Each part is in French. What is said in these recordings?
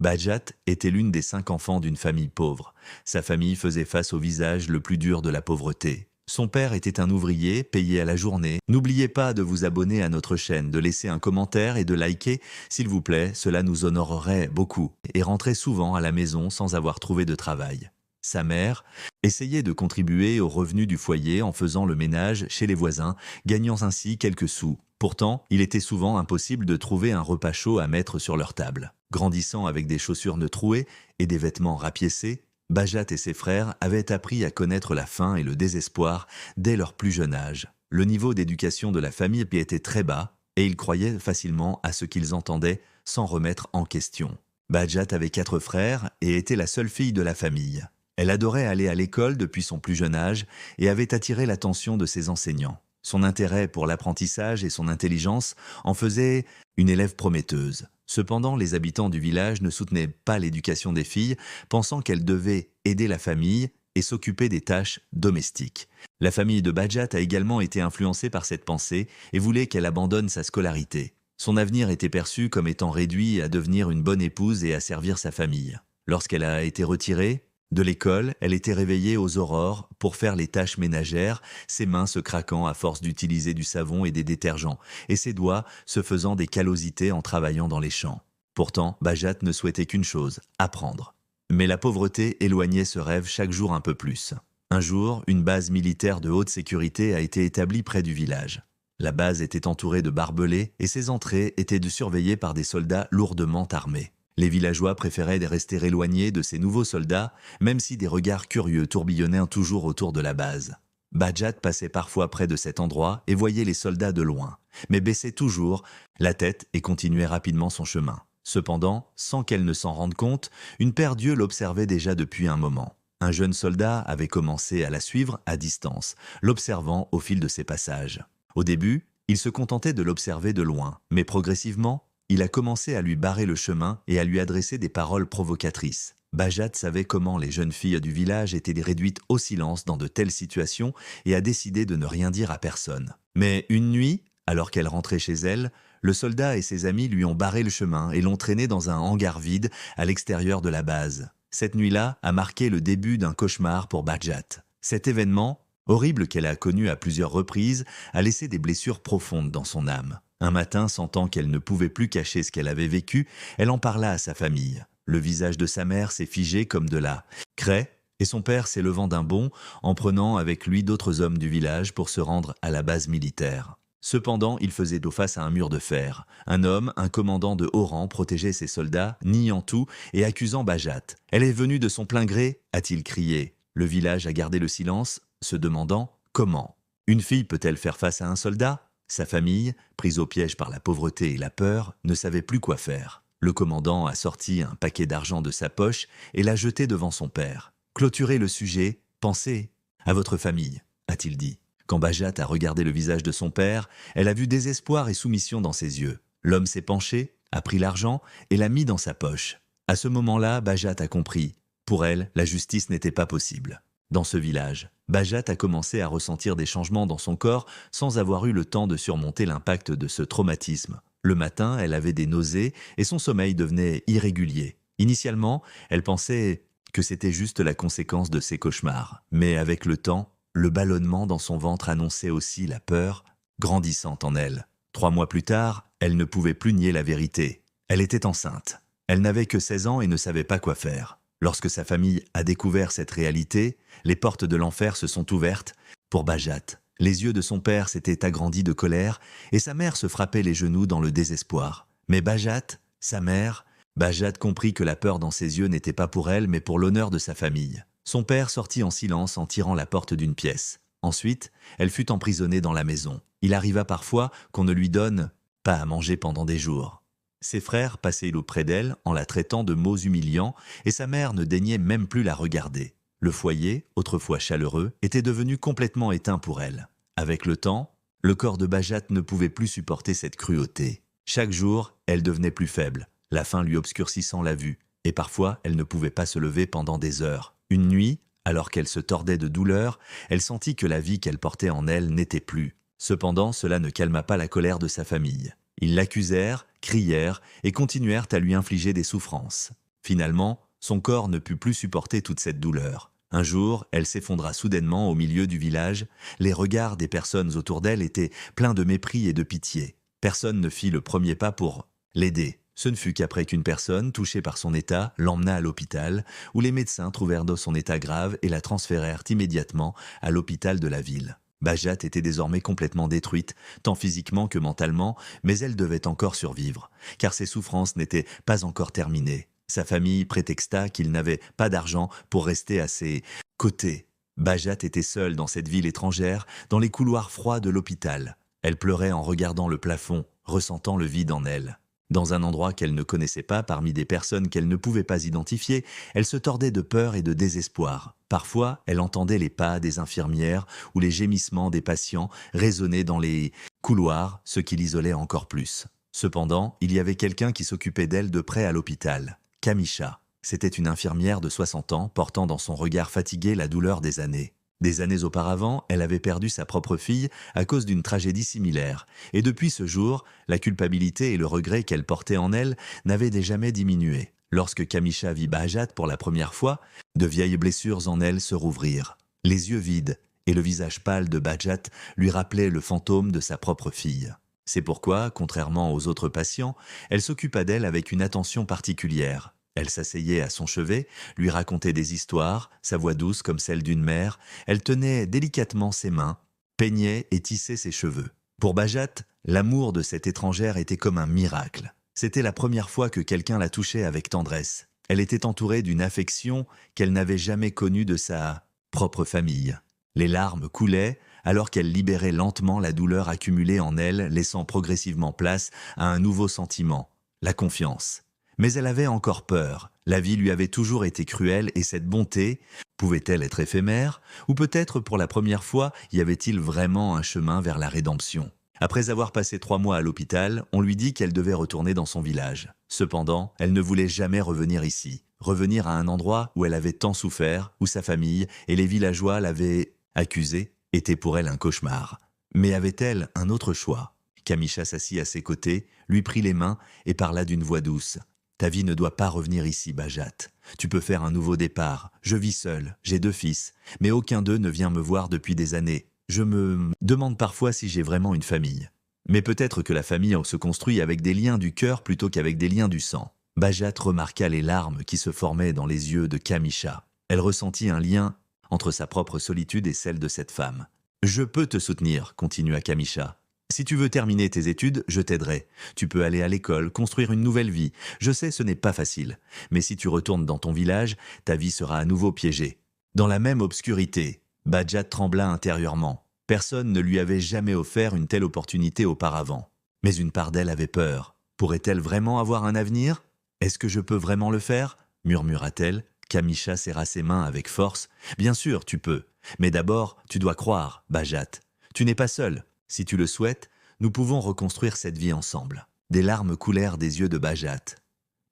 Bajat était l'une des 5 enfants d'une famille pauvre. Sa famille faisait face au visage le plus dur de la pauvreté. Son père était un ouvrier, payé à la journée. N'oubliez pas de vous abonner à notre chaîne, de laisser un commentaire et de liker, s'il vous plaît, cela nous honorerait beaucoup. Et rentrait souvent à la maison sans avoir trouvé de travail. Sa mère essayait de contribuer aux revenus du foyer en faisant le ménage chez les voisins, gagnant ainsi quelques sous. Pourtant, il était souvent impossible de trouver un repas chaud à mettre sur leur table. Grandissant avec des chaussures trouées et des vêtements rapiécés, Bajat et ses frères avaient appris à connaître la faim et le désespoir dès leur plus jeune âge. Le niveau d'éducation de la famille était très bas et ils croyaient facilement à ce qu'ils entendaient sans remettre en question. Bajat avait 4 frères et était la seule fille de la famille. Elle adorait aller à l'école depuis son plus jeune âge et avait attiré l'attention de ses enseignants. Son intérêt pour l'apprentissage et son intelligence en faisaient une élève prometteuse. Cependant, les habitants du village ne soutenaient pas l'éducation des filles, pensant qu'elles devaient aider la famille et s'occuper des tâches domestiques. La famille de Bajat a également été influencée par cette pensée et voulait qu'elle abandonne sa scolarité. Son avenir était perçu comme étant réduit à devenir une bonne épouse et à servir sa famille. Lorsqu'elle a été retirée de l'école, elle était réveillée aux aurores pour faire les tâches ménagères, ses mains se craquant à force d'utiliser du savon et des détergents, et ses doigts se faisant des callosités en travaillant dans les champs. Pourtant, Bajat ne souhaitait qu'une chose, apprendre. Mais la pauvreté éloignait ce rêve chaque jour un peu plus. Un jour, une base militaire de haute sécurité a été établie près du village. La base était entourée de barbelés et ses entrées étaient surveillées par des soldats lourdement armés. Les villageois préféraient rester éloignés de ces nouveaux soldats, même si des regards curieux tourbillonnaient toujours autour de la base. Bajat passait parfois près de cet endroit et voyait les soldats de loin, mais baissait toujours la tête et continuait rapidement son chemin. Cependant, sans qu'elle ne s'en rende compte, une paire d'yeux l'observait déjà depuis un moment. Un jeune soldat avait commencé à la suivre à distance, l'observant au fil de ses passages. Au début, il se contentait de l'observer de loin, mais progressivement, il a commencé à lui barrer le chemin et à lui adresser des paroles provocatrices. Bajat savait comment les jeunes filles du village étaient réduites au silence dans de telles situations et a décidé de ne rien dire à personne. Mais une nuit, alors qu'elle rentrait chez elle, le soldat et ses amis lui ont barré le chemin et l'ont traîné dans un hangar vide à l'extérieur de la base. Cette nuit-là a marqué le début d'un cauchemar pour Bajat. Cet événement, horrible qu'elle a connu à plusieurs reprises, a laissé des blessures profondes dans son âme. Un matin, sentant qu'elle ne pouvait plus cacher ce qu'elle avait vécu, elle en parla à sa famille. Le visage de sa mère s'est figé comme de la craie, et son père s'est levant d'un bond en prenant avec lui d'autres hommes du village pour se rendre à la base militaire. Cependant, il faisait dos face à un mur de fer. Un homme, un commandant de haut rang, protégeait ses soldats, niant tout et accusant Bajat. « Elle est venue de son plein gré » a-t-il crié. Le village a gardé le silence, se demandant comment. Une fille peut-elle faire face à un soldat ? Sa famille, prise au piège par la pauvreté et la peur, ne savait plus quoi faire. Le commandant a sorti un paquet d'argent de sa poche et l'a jeté devant son père. « Clôturez le sujet, pensez à votre famille », a-t-il dit. Quand Bajat a regardé le visage de son père, elle a vu désespoir et soumission dans ses yeux. L'homme s'est penché, a pris l'argent et l'a mis dans sa poche. À ce moment-là, Bajat a compris. Pour elle, la justice n'était pas possible. Dans ce village, Bajat a commencé à ressentir des changements dans son corps sans avoir eu le temps de surmonter l'impact de ce traumatisme. Le matin, elle avait des nausées et son sommeil devenait irrégulier. Initialement, elle pensait que c'était juste la conséquence de ses cauchemars. Mais avec le temps, le ballonnement dans son ventre annonçait aussi la peur grandissant en elle. 3 mois plus tard, elle ne pouvait plus nier la vérité. Elle était enceinte. Elle n'avait que 16 ans et ne savait pas quoi faire. Lorsque sa famille a découvert cette réalité, les portes de l'enfer se sont ouvertes pour Bajat. Les yeux de son père s'étaient agrandis de colère et sa mère se frappait les genoux dans le désespoir. Mais Bajat, sa mère, Bajat comprit que la peur dans ses yeux n'était pas pour elle mais pour l'honneur de sa famille. Son père sortit en silence en tirant la porte d'une pièce. Ensuite, elle fut emprisonnée dans la maison. Il arriva parfois qu'on ne lui donne pas à manger pendant des jours. Ses frères passaient auprès d'elle en la traitant de mots humiliants et sa mère ne daignait même plus la regarder. Le foyer, autrefois chaleureux, était devenu complètement éteint pour elle. Avec le temps, le corps de Bajat ne pouvait plus supporter cette cruauté. Chaque jour, elle devenait plus faible, la faim lui obscurcissant la vue, et parfois elle ne pouvait pas se lever pendant des heures. Une nuit, alors qu'elle se tordait de douleur, elle sentit que la vie qu'elle portait en elle n'était plus. Cependant, cela ne calma pas la colère de sa famille. Ils l'accusèrent, crièrent et continuèrent à lui infliger des souffrances. Finalement, son corps ne put plus supporter toute cette douleur. Un jour, elle s'effondra soudainement au milieu du village. Les regards des personnes autour d'elle étaient pleins de mépris et de pitié. Personne ne fit le premier pas pour l'aider. Ce ne fut qu'après qu'une personne, touchée par son état, l'emmena à l'hôpital, où les médecins trouvèrent dans son état grave et la transférèrent immédiatement à l'hôpital de la ville. Bajat était désormais complètement détruite, tant physiquement que mentalement, mais elle devait encore survivre, car ses souffrances n'étaient pas encore terminées. Sa famille prétexta qu'il n'avait pas d'argent pour rester à ses côtés. Bajat était seule dans cette ville étrangère, dans les couloirs froids de l'hôpital. Elle pleurait en regardant le plafond, ressentant le vide en elle. Dans un endroit qu'elle ne connaissait pas, parmi des personnes qu'elle ne pouvait pas identifier, elle se tordait de peur et de désespoir. Parfois, elle entendait les pas des infirmières ou les gémissements des patients résonner dans les couloirs, ce qui l'isolait encore plus. Cependant, il y avait quelqu'un qui s'occupait d'elle de près à l'hôpital. Kamisha. C'était une infirmière de 60 ans, portant dans son regard fatigué la douleur des années. Des années auparavant, elle avait perdu sa propre fille à cause d'une tragédie similaire. Et depuis ce jour, la culpabilité et le regret qu'elle portait en elle n'avaient jamais diminué. Lorsque Kamisha vit Bajat pour la première fois, de vieilles blessures en elle se rouvrirent. Les yeux vides et le visage pâle de Bajat lui rappelaient le fantôme de sa propre fille. C'est pourquoi, contrairement aux autres patients, elle s'occupa d'elle avec une attention particulière. Elle s'asseyait à son chevet, lui racontait des histoires, sa voix douce comme celle d'une mère. Elle tenait délicatement ses mains, peignait et tissait ses cheveux. Pour Bajat, l'amour de cette étrangère était comme un miracle. C'était la première fois que quelqu'un la touchait avec tendresse. Elle était entourée d'une affection qu'elle n'avait jamais connue de sa propre famille. Les larmes coulaient alors qu'elle libérait lentement la douleur accumulée en elle, laissant progressivement place à un nouveau sentiment, la confiance. Mais elle avait encore peur. La vie lui avait toujours été cruelle et cette bonté, pouvait-elle être éphémère? Ou peut-être pour la première fois, y avait-il vraiment un chemin vers la rédemption? Après avoir passé 3 mois à l'hôpital, on lui dit qu'elle devait retourner dans son village. Cependant, elle ne voulait jamais revenir ici. Revenir à un endroit où elle avait tant souffert, où sa famille et les villageois l'avaient accusée, était pour elle un cauchemar. Mais avait-elle un autre choix? Kamisha s'assit à ses côtés, lui prit les mains et parla d'une voix douce. Ta vie ne doit pas revenir ici, Bajat. Tu peux faire un nouveau départ. Je vis seul, j'ai 2 fils, mais aucun d'eux ne vient me voir depuis des années. Je me demande parfois si j'ai vraiment une famille. Mais peut-être que la famille se construit avec des liens du cœur plutôt qu'avec des liens du sang. Bajat remarqua les larmes qui se formaient dans les yeux de Kamisha. Elle ressentit un lien entre sa propre solitude et celle de cette femme. « Je peux te soutenir », continua Kamisha. « Si tu veux terminer tes études, je t'aiderai. Tu peux aller à l'école, construire une nouvelle vie. Je sais, ce n'est pas facile. Mais si tu retournes dans ton village, ta vie sera à nouveau piégée. » Dans la même obscurité, Bajat trembla intérieurement. Personne ne lui avait jamais offert une telle opportunité auparavant. Mais une part d'elle avait peur. Pourrait-elle vraiment avoir un avenir? « Est-ce que je peux vraiment le faire ?» murmura-t-elle. Kamisha serra ses mains avec force. « Bien sûr, tu peux. Mais d'abord, tu dois croire, Bajat. Tu n'es pas seul. Si tu le souhaites, nous pouvons reconstruire cette vie ensemble. » Des larmes coulèrent des yeux de Bajat.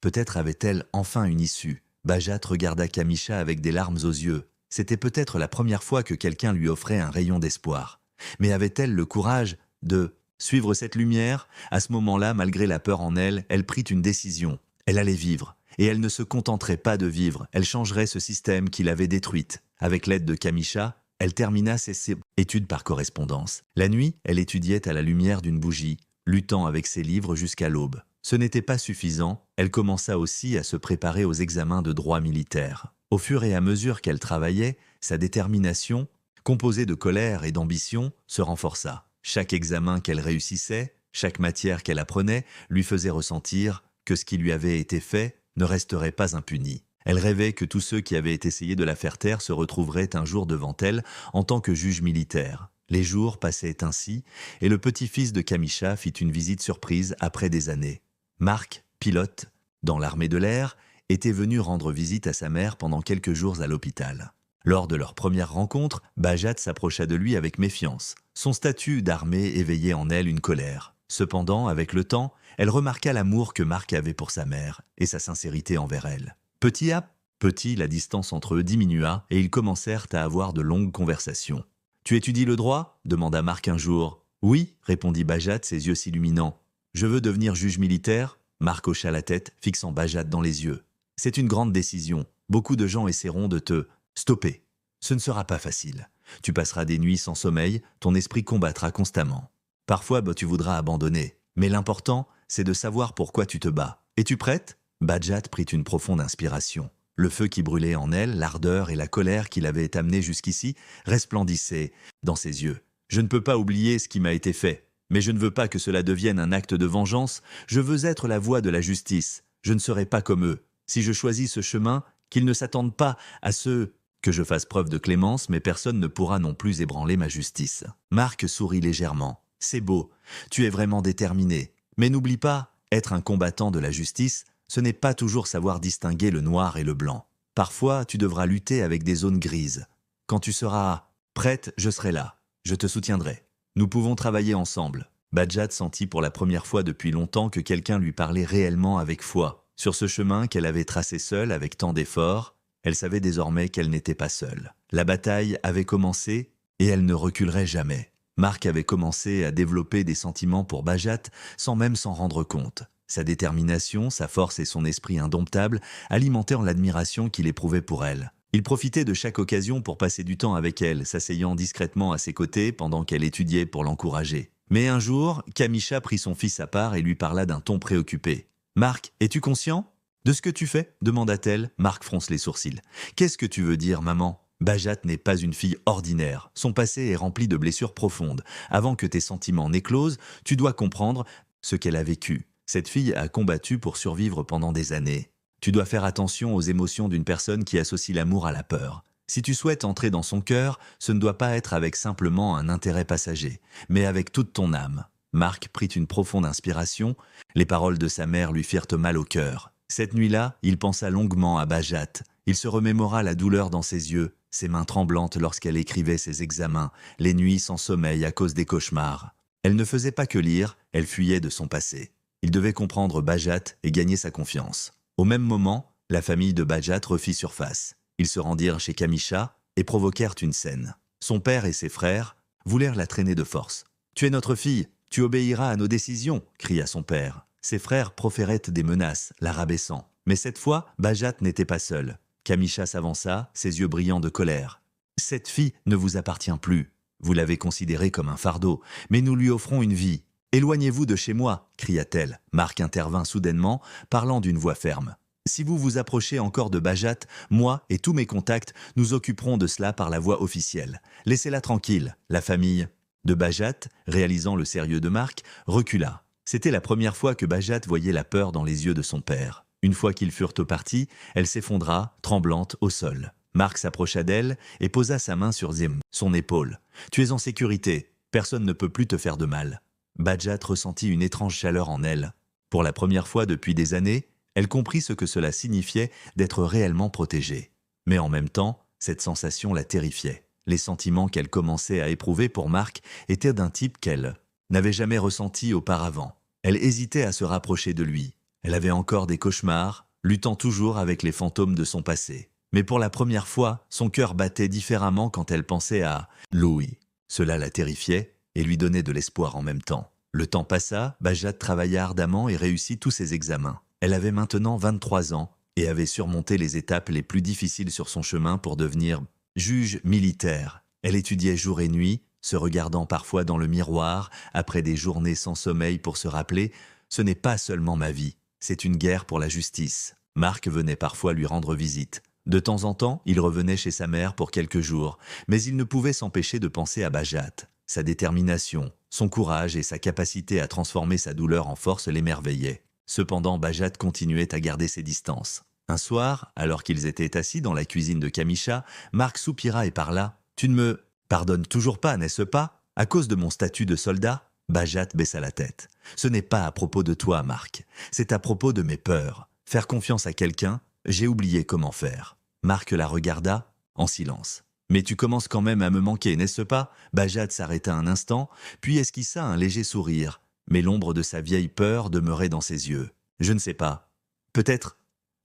Peut-être avait-elle enfin une issue. Bajat regarda Kamisha avec des larmes aux yeux. C'était peut-être la première fois que quelqu'un lui offrait un rayon d'espoir. Mais avait-elle le courage de suivre cette lumière? À ce moment-là, malgré la peur en elle, elle prit une décision. Elle allait vivre. Et elle ne se contenterait pas de vivre. Elle changerait ce système qui l'avait détruite. Avec l'aide de Kamisha, elle termina ses études par correspondance. La nuit, elle étudiait à la lumière d'une bougie, luttant avec ses livres jusqu'à l'aube. Ce n'était pas suffisant, elle commença aussi à se préparer aux examens de droit militaire. Au fur et à mesure qu'elle travaillait, sa détermination, composée de colère et d'ambition, se renforça. Chaque examen qu'elle réussissait, chaque matière qu'elle apprenait, lui faisait ressentir que ce qui lui avait été fait ne resterait pas impuni. Elle rêvait que tous ceux qui avaient essayé de la faire taire se retrouveraient un jour devant elle en tant que juge militaire. Les jours passaient ainsi, et le petit-fils de Kamisha fit une visite surprise après des années. Marc, pilote, dans l'armée de l'air, était venu rendre visite à sa mère pendant quelques jours à l'hôpital. Lors de leur première rencontre, Bajat s'approcha de lui avec méfiance. Son statut d'armée éveillait en elle une colère. Cependant, avec le temps, elle remarqua l'amour que Marc avait pour sa mère et sa sincérité envers elle. Petit à petit, la distance entre eux diminua et ils commencèrent à avoir de longues conversations. « Tu étudies le droit ?» demanda Marc un jour. « Oui » répondit Bajat, ses yeux s'illuminant. « Je veux devenir juge militaire ?» Marc hocha la tête, fixant Bajat dans les yeux. C'est une grande décision. Beaucoup de gens essaieront de te stopper. Ce ne sera pas facile. Tu passeras des nuits sans sommeil, ton esprit combattra constamment. Parfois, tu voudras abandonner. Mais l'important, c'est de savoir pourquoi tu te bats. Es-tu prête? Bajat prit une profonde inspiration. Le feu qui brûlait en elle, l'ardeur et la colère qui l'avaient amenée jusqu'ici, resplendissaient dans ses yeux. Je ne peux pas oublier ce qui m'a été fait. Mais je ne veux pas que cela devienne un acte de vengeance. Je veux être la voix de la justice. Je ne serai pas comme eux. Si je choisis ce chemin, qu'ils ne s'attendent pas à ce que je fasse preuve de clémence, mais personne ne pourra non plus ébranler ma justice. Marc sourit légèrement. C'est beau. Tu es vraiment déterminé. Mais n'oublie pas, être un combattant de la justice, ce n'est pas toujours savoir distinguer le noir et le blanc. Parfois, tu devras lutter avec des zones grises. Quand tu seras prête, je serai là. Je te soutiendrai. Nous pouvons travailler ensemble. Bajat sentit pour la première fois depuis longtemps que quelqu'un lui parlait réellement avec foi. Sur ce chemin qu'elle avait tracé seule avec tant d'efforts, elle savait désormais qu'elle n'était pas seule. La bataille avait commencé et elle ne reculerait jamais. Marc avait commencé à développer des sentiments pour Bajat sans même s'en rendre compte. Sa détermination, sa force et son esprit indomptable alimentaient l'admiration qu'il éprouvait pour elle. Il profitait de chaque occasion pour passer du temps avec elle, s'asseyant discrètement à ses côtés pendant qu'elle étudiait pour l'encourager. Mais un jour, Kamisha prit son fils à part et lui parla d'un ton préoccupé. « Marc, es-tu conscient de ce que tu fais ?» demanda-t-elle. Marc fronce les sourcils. « Qu'est-ce que tu veux dire, maman ?» Bajat n'est pas une fille ordinaire. Son passé est rempli de blessures profondes. Avant que tes sentiments n'éclosent, tu dois comprendre ce qu'elle a vécu. Cette fille a combattu pour survivre pendant des années. Tu dois faire attention aux émotions d'une personne qui associe l'amour à la peur. Si tu souhaites entrer dans son cœur, ce ne doit pas être avec simplement un intérêt passager, mais avec toute ton âme. Marc prit une profonde inspiration. Les paroles de sa mère lui firent mal au cœur. Cette nuit-là, il pensa longuement à Bajat. Il se remémora la douleur dans ses yeux, ses mains tremblantes lorsqu'elle écrivait ses examens, les nuits sans sommeil à cause des cauchemars. Elle ne faisait pas que lire, elle fuyait de son passé. Il devait comprendre Bajat et gagner sa confiance. Au même moment, la famille de Bajat refit surface. Ils se rendirent chez Kamisha et provoquèrent une scène. Son père et ses frères voulèrent la traîner de force. « Tu es notre fille, tu obéiras à nos décisions !» cria son père. Ses frères proféraient des menaces, la rabaissant. Mais cette fois, Bajat n'était pas seule. Kamisha s'avança, ses yeux brillants de colère. « Cette fille ne vous appartient plus. Vous l'avez considérée comme un fardeau, mais nous lui offrons une vie. Éloignez-vous de chez moi !» cria-t-elle. Marc intervint soudainement, parlant d'une voix ferme. « Si vous vous approchez encore de Bajat, moi et tous mes contacts nous occuperons de cela par la voie officielle. Laissez-la tranquille. » La famille de Bajat, réalisant le sérieux de Marc, recula. C'était la première fois que Bajat voyait la peur dans les yeux de son père. Une fois qu'ils furent au parti, elle s'effondra, tremblante, au sol. Marc s'approcha d'elle et posa sa main sur son épaule. « Tu es en sécurité. Personne ne peut plus te faire de mal. » Bajat ressentit une étrange chaleur en elle. Pour la première fois depuis des années, elle comprit ce que cela signifiait d'être réellement protégée. Mais en même temps, cette sensation la terrifiait. Les sentiments qu'elle commençait à éprouver pour Marc étaient d'un type qu'elle n'avait jamais ressenti auparavant. Elle hésitait à se rapprocher de lui. Elle avait encore des cauchemars, luttant toujours avec les fantômes de son passé. Mais pour la première fois, son cœur battait différemment quand elle pensait à Louis. Cela la terrifiait et lui donnait de l'espoir en même temps. Le temps passa, Bajat travailla ardemment et réussit tous ses examens. Elle avait maintenant 23 ans et avait surmonté les étapes les plus difficiles sur son chemin pour devenir juge militaire. Elle étudiait jour et nuit, se regardant parfois dans le miroir, après des journées sans sommeil pour se rappeler « Ce n'est pas seulement ma vie, c'est une guerre pour la justice ». Marc venait parfois lui rendre visite. De temps en temps, il revenait chez sa mère pour quelques jours, mais il ne pouvait s'empêcher de penser à Bajat. Sa détermination, son courage et sa capacité à transformer sa douleur en force l'émerveillaient. Cependant, Bajat continuait à garder ses distances. Un soir, alors qu'ils étaient assis dans la cuisine de Kamisha, Marc soupira et parla. « Tu ne me pardonnes toujours pas, n'est-ce pas, à cause de mon statut de soldat ?» Bajat baissa la tête. « Ce n'est pas à propos de toi, Marc. C'est à propos de mes peurs. Faire confiance à quelqu'un, j'ai oublié comment faire. » Marc la regarda, en silence. « Mais tu commences quand même à me manquer, n'est-ce pas ?» Bajat s'arrêta un instant, puis esquissa un léger sourire. Mais l'ombre de sa vieille peur demeurait dans ses yeux. « Je ne sais pas. Peut-être. »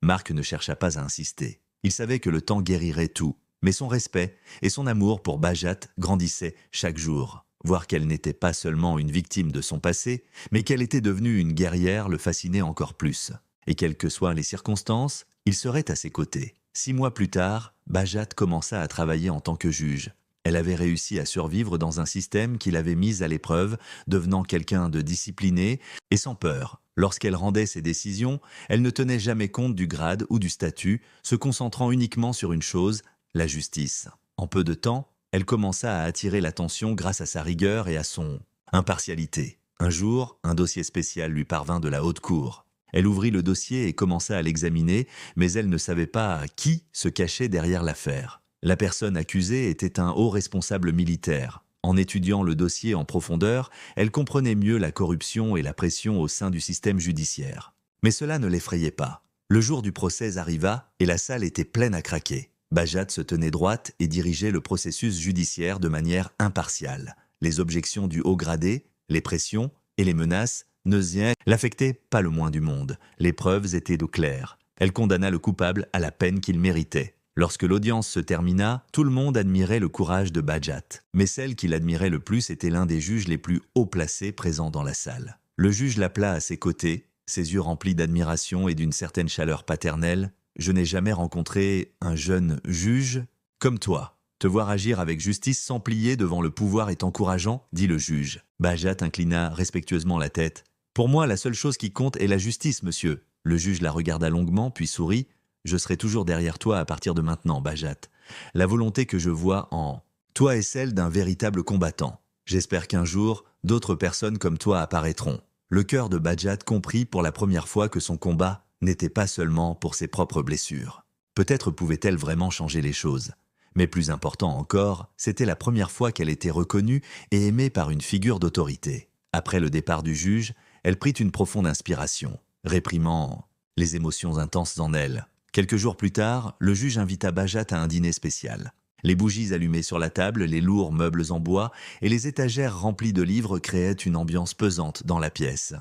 Marc ne chercha pas à insister. Il savait que le temps guérirait tout, mais son respect et son amour pour Bajat grandissaient chaque jour. Voir qu'elle n'était pas seulement une victime de son passé, mais qu'elle était devenue une guerrière le fascinait encore plus. Et quelles que soient les circonstances, Il serait à ses côtés. 6 mois plus tard, Bajat commença à travailler en tant que juge. Elle avait réussi à survivre dans un système qui l'avait mise à l'épreuve, devenant quelqu'un de discipliné et sans peur. Lorsqu'elle rendait ses décisions, elle ne tenait jamais compte du grade ou du statut, se concentrant uniquement sur une chose, la justice. En peu de temps, elle commença à attirer l'attention grâce à sa rigueur et à son impartialité. Un jour, un dossier spécial lui parvint de la haute cour. Elle ouvrit le dossier et commença à l'examiner, mais elle ne savait pas qui se cachait derrière l'affaire. La personne accusée était un haut responsable militaire. En étudiant le dossier en profondeur, elle comprenait mieux la corruption et la pression au sein du système judiciaire. Mais cela ne l'effrayait pas. Le jour du procès arriva et la salle était pleine à craquer. Bajat se tenait droite et dirigeait le processus judiciaire de manière impartiale. Les objections du haut gradé, les pressions et les menaces ne l'affectaient pas le moins du monde. Les preuves étaient d'eau claire. Elle condamna le coupable à la peine qu'il méritait. Lorsque l'audience se termina, tout le monde admirait le courage de Bajat. Mais celle qui l'admirait le plus était l'un des juges les plus haut placés présents dans la salle. Le juge l'appela à ses côtés, ses yeux remplis d'admiration et d'une certaine chaleur paternelle. « Je n'ai jamais rencontré un jeune juge comme toi. Te voir agir avec justice sans plier devant le pouvoir est encourageant, » dit le juge. Bajat inclina respectueusement la tête. « Pour moi, la seule chose qui compte est la justice, monsieur. » Le juge la regarda longuement, puis sourit. « Je serai toujours derrière toi à partir de maintenant, Bajat. La volonté que je vois en toi est celle d'un véritable combattant. J'espère qu'un jour, d'autres personnes comme toi apparaîtront. » Le cœur de Bajat comprit pour la première fois que son combat n'était pas seulement pour ses propres blessures. Peut-être pouvait-elle vraiment changer les choses. Mais plus important encore, c'était la première fois qu'elle était reconnue et aimée par une figure d'autorité. Après le départ du juge, elle prit une profonde inspiration, réprimant les émotions intenses en elle. Quelques jours plus tard, le juge invita Bajat à un dîner spécial. Les bougies allumées sur la table, les lourds meubles en bois et les étagères remplies de livres créaient une ambiance pesante dans la pièce.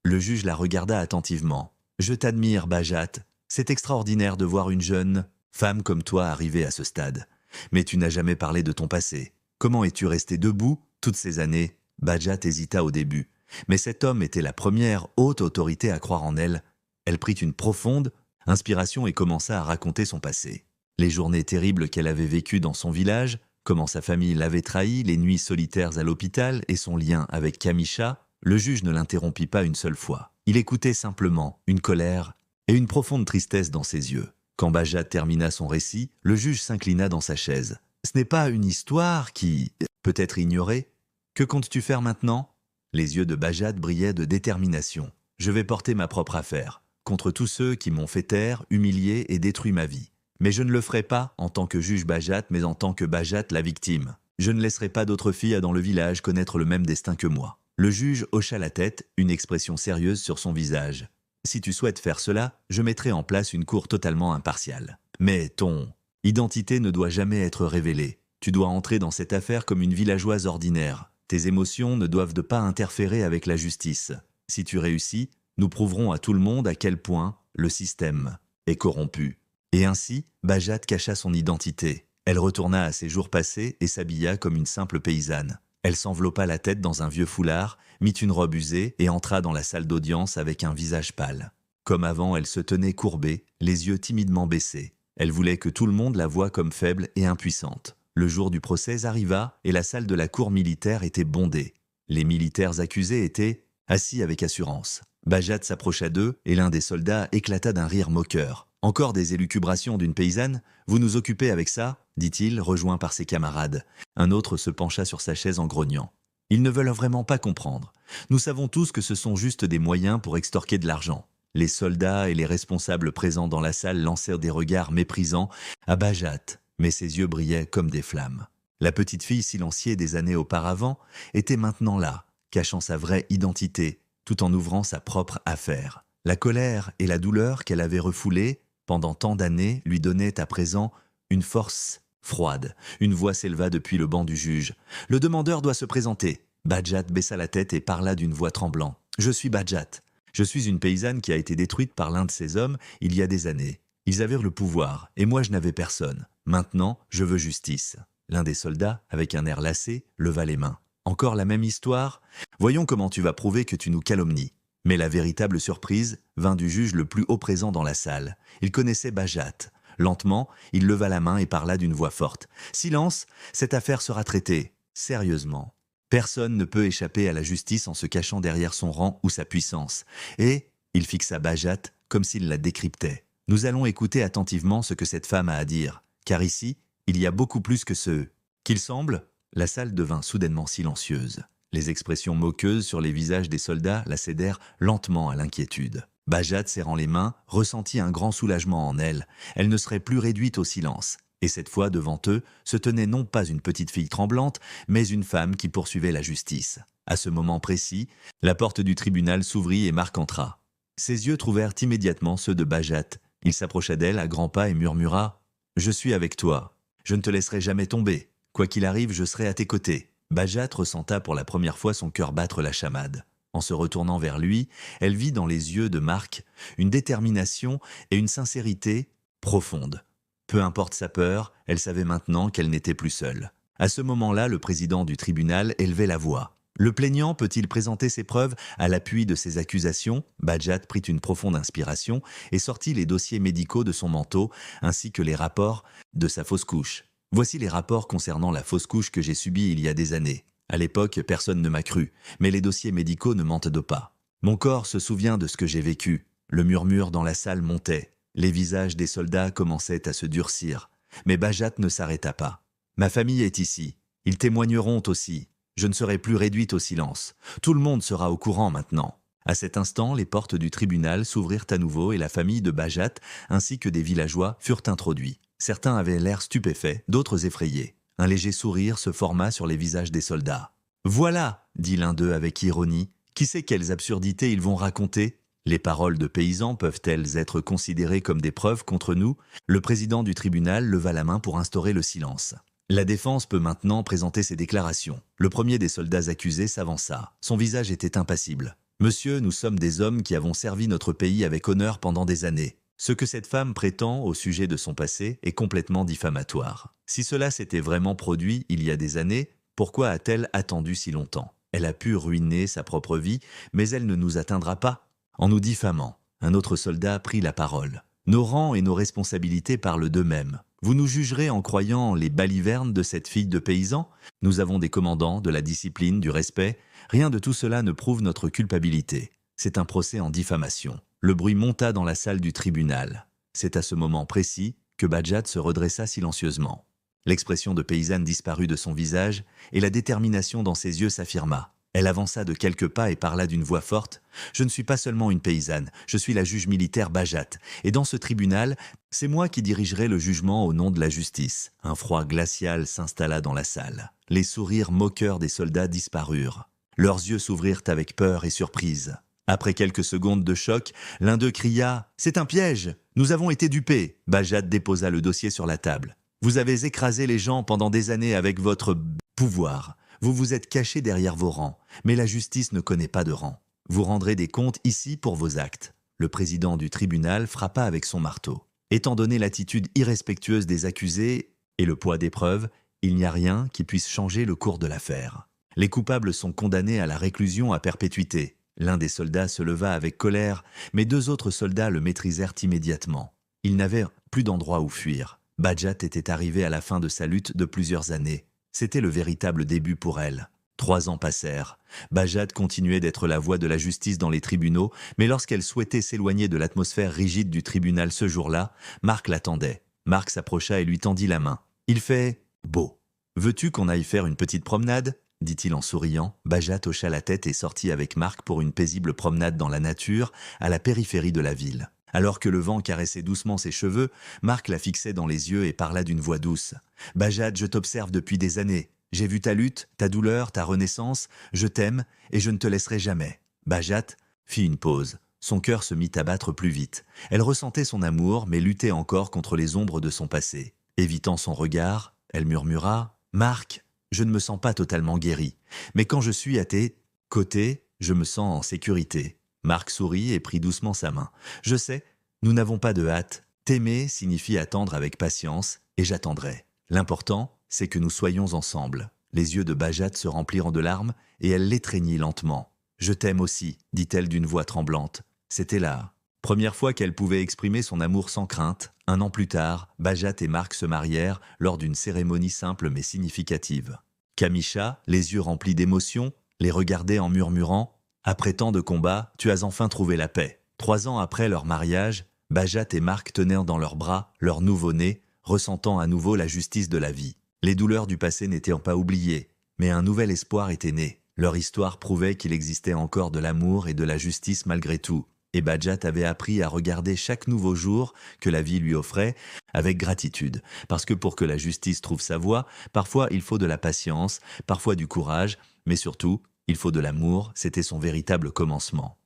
Le juge la regarda attentivement. « Je t'admire, Bajat. C'est extraordinaire de voir une jeune femme comme toi arriver à ce stade. Mais tu n'as jamais parlé de ton passé. Comment es-tu resté debout toutes ces années ?» Bajat hésita au début. Mais cet homme était la première haute autorité à croire en elle. Elle prit une profonde inspiration et commença à raconter son passé. Les journées terribles qu'elle avait vécues dans son village, comment sa famille l'avait trahi, les nuits solitaires à l'hôpital et son lien avec Kamisha, le juge ne l'interrompit pas une seule fois. Il écoutait simplement, une colère et une profonde tristesse dans ses yeux. Quand Bajat termina son récit, le juge s'inclina dans sa chaise. « Ce n'est pas une histoire qui peut être ignorée. Que comptes-tu faire maintenant ?» Les yeux de Bajat brillaient de détermination. « Je vais porter ma propre affaire contre tous ceux qui m'ont fait taire, humilié et détruit ma vie. Mais je ne le ferai pas en tant que juge Bajat, mais en tant que Bajat la victime. Je ne laisserai pas d'autres filles dans le village connaître le même destin que moi. » Le juge hocha la tête, une expression sérieuse sur son visage. « Si tu souhaites faire cela, je mettrai en place une cour totalement impartiale. Mais ton identité ne doit jamais être révélée. Tu dois entrer dans cette affaire comme une villageoise ordinaire. Tes émotions ne doivent pas interférer avec la justice. Si tu réussis, nous prouverons à tout le monde à quel point le système est corrompu. » Et ainsi, Bajat cacha son identité. Elle retourna à ses jours passés et s'habilla comme une simple paysanne. Elle s'enveloppa la tête dans un vieux foulard, mit une robe usée et entra dans la salle d'audience avec un visage pâle. Comme avant, elle se tenait courbée, les yeux timidement baissés. Elle voulait que tout le monde la voie comme faible et impuissante. Le jour du procès arriva et la salle de la cour militaire était bondée. Les militaires accusés étaient assis avec assurance. Bajat s'approcha d'eux et l'un des soldats éclata d'un rire moqueur. « Encore des élucubrations d'une paysanne? Vous nous occupez avec ça ?» dit-il, rejoint par ses camarades. Un autre se pencha sur sa chaise en grognant. « Ils ne veulent vraiment pas comprendre. Nous savons tous que ce sont juste des moyens pour extorquer de l'argent. » Les soldats et les responsables présents dans la salle lancèrent des regards méprisants à Bajat, mais ses yeux brillaient comme des flammes. La petite fille silenciée des années auparavant était maintenant là, cachant sa vraie identité, tout en ouvrant sa propre affaire. La colère et la douleur qu'elle avait refoulées pendant tant d'années lui donnaient à présent une force froide. Une voix s'éleva depuis le banc du juge. « Le demandeur doit se présenter. » Bajat baissa la tête et parla d'une voix tremblante. « Je suis Bajat. Je suis une paysanne qui a été détruite par l'un de ces hommes il y a des années. Ils avaient le pouvoir, et moi je n'avais personne. Maintenant, je veux justice. » L'un des soldats, avec un air lassé, leva les mains. « Encore la même histoire? Voyons comment tu vas prouver que tu nous calomnies. » Mais la véritable surprise vint du juge le plus haut présent dans la salle. Il connaissait Bajat. Lentement, il leva la main et parla d'une voix forte. « Silence, cette affaire sera traitée. Sérieusement. Personne ne peut échapper à la justice en se cachant derrière son rang ou sa puissance. » Et il fixa Bajat comme s'il la décryptait. « Nous allons écouter attentivement ce que cette femme a à dire, car ici, il y a beaucoup plus que ce qu'il semble. » La salle devint soudainement silencieuse. Les expressions moqueuses sur les visages des soldats la cédèrent lentement à l'inquiétude. Bajat, serrant les mains, ressentit un grand soulagement en elle. Elle ne serait plus réduite au silence. Et cette fois, devant eux, se tenait non pas une petite fille tremblante, mais une femme qui poursuivait la justice. À ce moment précis, la porte du tribunal s'ouvrit et Marc entra. Ses yeux trouvèrent immédiatement ceux de Bajat. Il s'approcha d'elle à grands pas et murmura « Je suis avec toi. Je ne te laisserai jamais tomber. Quoi qu'il arrive, je serai à tes côtés. » Bajat ressenta pour la première fois son cœur battre la chamade. En se retournant vers lui, elle vit dans les yeux de Marc une détermination et une sincérité profonde. Peu importe sa peur, elle savait maintenant qu'elle n'était plus seule. À ce moment-là, le président du tribunal élevait la voix. Le plaignant peut-il présenter ses preuves à l'appui de ses accusations ? Bajat prit une profonde inspiration et sortit les dossiers médicaux de son manteau ainsi que les rapports de sa fausse couche. Voici les rapports concernant la fausse couche que j'ai subie il y a des années. À l'époque, personne ne m'a cru, mais les dossiers médicaux ne mentent pas. Mon corps se souvient de ce que j'ai vécu. Le murmure dans la salle montait. Les visages des soldats commençaient à se durcir. Mais Bajat ne s'arrêta pas. Ma famille est ici. Ils témoigneront aussi. Je ne serai plus réduite au silence. Tout le monde sera au courant maintenant. À cet instant, les portes du tribunal s'ouvrirent à nouveau et la famille de Bajat ainsi que des villageois furent introduits. Certains avaient l'air stupéfaits, d'autres effrayés. Un léger sourire se forma sur les visages des soldats. « Voilà !» dit l'un d'eux avec ironie. « Qui sait quelles absurdités ils vont raconter ? Les paroles de paysans peuvent-elles être considérées comme des preuves contre nous ?» Le président du tribunal leva la main pour instaurer le silence. La défense peut maintenant présenter ses déclarations. Le premier des soldats accusés s'avança. Son visage était impassible. « Monsieur, nous sommes des hommes qui avons servi notre pays avec honneur pendant des années. Ce que cette femme prétend au sujet de son passé est complètement diffamatoire. Si cela s'était vraiment produit il y a des années, pourquoi a-t-elle attendu si longtemps ? Elle a pu ruiner sa propre vie, mais elle ne nous atteindra pas. En nous diffamant, un autre soldat prit la parole. Nos rangs et nos responsabilités parlent d'eux-mêmes. Vous nous jugerez en croyant les balivernes de cette fille de paysan ? Nous avons des commandants, de la discipline, du respect. Rien de tout cela ne prouve notre culpabilité. C'est un procès en diffamation. Le bruit monta dans la salle du tribunal. C'est à ce moment précis que Bajat se redressa silencieusement. L'expression de paysanne disparut de son visage et la détermination dans ses yeux s'affirma. Elle avança de quelques pas et parla d'une voix forte. « Je ne suis pas seulement une paysanne, je suis la juge militaire Bajat. Et dans ce tribunal, c'est moi qui dirigerai le jugement au nom de la justice. » Un froid glacial s'installa dans la salle. Les sourires moqueurs des soldats disparurent. Leurs yeux s'ouvrirent avec peur et surprise. Après quelques secondes de choc, l'un d'eux cria « C'est un piège! Nous avons été dupés !» Bajat déposa le dossier sur la table. « Vous avez écrasé les gens pendant des années avec votre pouvoir. Vous vous êtes caché derrière vos rangs, mais la justice ne connaît pas de rang. Vous rendrez des comptes ici pour vos actes. » Le président du tribunal frappa avec son marteau. Étant donné l'attitude irrespectueuse des accusés et le poids des preuves, il n'y a rien qui puisse changer le cours de l'affaire. Les coupables sont condamnés à la réclusion à perpétuité. L'un des soldats se leva avec colère, mais deux autres soldats le maîtrisèrent immédiatement. Ils n'avaient plus d'endroit où fuir. Bajat était arrivée à la fin de sa lutte de plusieurs années. C'était le véritable début pour elle. 3 ans passèrent. Bajat continuait d'être la voix de la justice dans les tribunaux, mais lorsqu'elle souhaitait s'éloigner de l'atmosphère rigide du tribunal ce jour-là, Marc l'attendait. Marc s'approcha et lui tendit la main. « Il fait beau. Veux-tu qu'on aille faire une petite promenade ?» dit-il en souriant. Bajat hocha la tête et sortit avec Marc pour une paisible promenade dans la nature, à la périphérie de la ville. Alors que le vent caressait doucement ses cheveux, Marc la fixait dans les yeux et parla d'une voix douce. « Bajat, je t'observe depuis des années. J'ai vu ta lutte, ta douleur, ta renaissance. Je t'aime et je ne te laisserai jamais. » Bajat fit une pause. Son cœur se mit à battre plus vite. Elle ressentait son amour, mais luttait encore contre les ombres de son passé. Évitant son regard, elle murmura « Marc, je ne me sens pas totalement guéri, mais quand je suis à tes côtés, je me sens en sécurité. » Marc sourit et prit doucement sa main. « Je sais, nous n'avons pas de hâte. T'aimer signifie attendre avec patience, et j'attendrai. L'important, c'est que nous soyons ensemble. » Les yeux de Bajat se remplirent de larmes, et elle l'étreignit lentement. Je t'aime aussi, dit-elle d'une voix tremblante. C'était la première fois qu'elle pouvait exprimer son amour sans crainte. Un an plus tard, Bajat et Marc se marièrent lors d'une cérémonie simple mais significative. Kamisha, les yeux remplis d'émotion, les regardait en murmurant « Après tant de combats, tu as enfin trouvé la paix ». 3 ans après leur mariage, Bajat et Marc tenèrent dans leurs bras leur nouveau-né, ressentant à nouveau la justice de la vie. Les douleurs du passé n'étaient pas oubliées, mais un nouvel espoir était né. Leur histoire prouvait qu'il existait encore de l'amour et de la justice malgré tout. Et Bajat avait appris à regarder chaque nouveau jour que la vie lui offrait avec gratitude. Parce que pour que la justice trouve sa voie, parfois il faut de la patience, parfois du courage, mais surtout, il faut de l'amour, c'était son véritable commencement.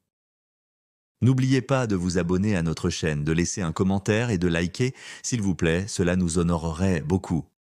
N'oubliez pas de vous abonner à notre chaîne, de laisser un commentaire et de liker, s'il vous plaît, cela nous honorerait beaucoup.